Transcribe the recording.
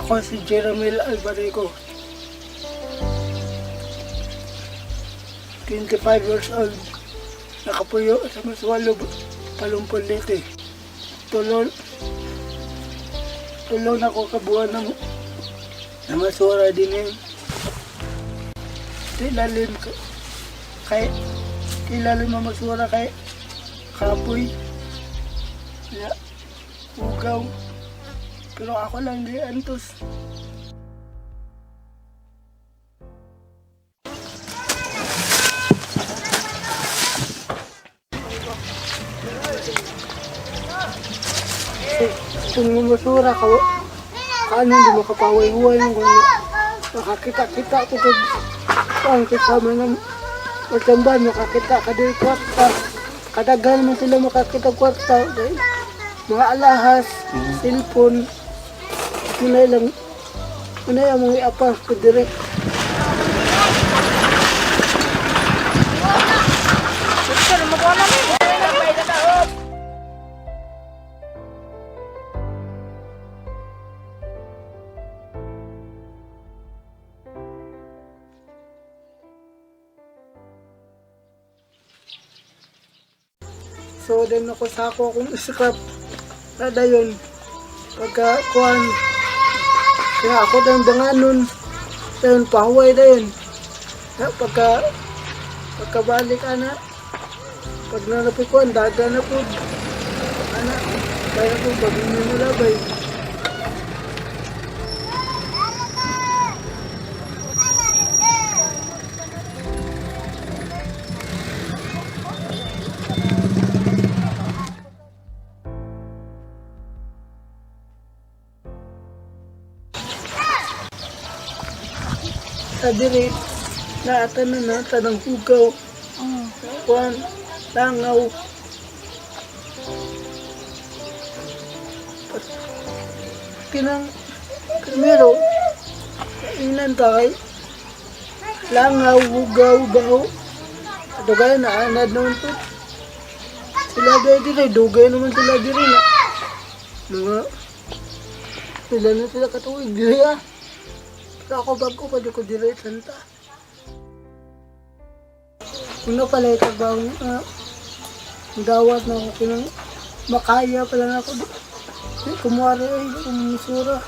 Ako si Jeremel Albarico, 25 years old, nakapuyo sa Maswalo, Palumpon Leyte. Tulong ako kabuhan ng Masura din yun. Ilalim ang Masura kay Kapoy, ya, Ugaw. Pero ako lang di antos. Kung Masura ka, ano hindi makapaway-huway ng kung makakita-kita ko kung kasama ng magsamban, makakita ka din kwarta. Kadagal mo sila makakita kwarta. Mga alahas, cellphone, muna yung mga iapa ko direct. So, din ako sa ako akong isikap na dayon pagkakuan kaya ako dayon banganon dayon pahuway dayon pagkabalik ana pag nanapikuan daga na po ana kaya po bagay na labay. Sa diri na tanan na tanang hugaw, kuan, langaw. Kinang primero, inan tayo, langaw, hugaw, baho. Dugay na anad naman po. Sila diri, dugay naman sila diri na. Sila na sila katuwig diri ah. Pero ako bago pa di ko diri santa. Una pala itabang dawat na ako kinang makaya pala na ako. Kumwari ay Masura.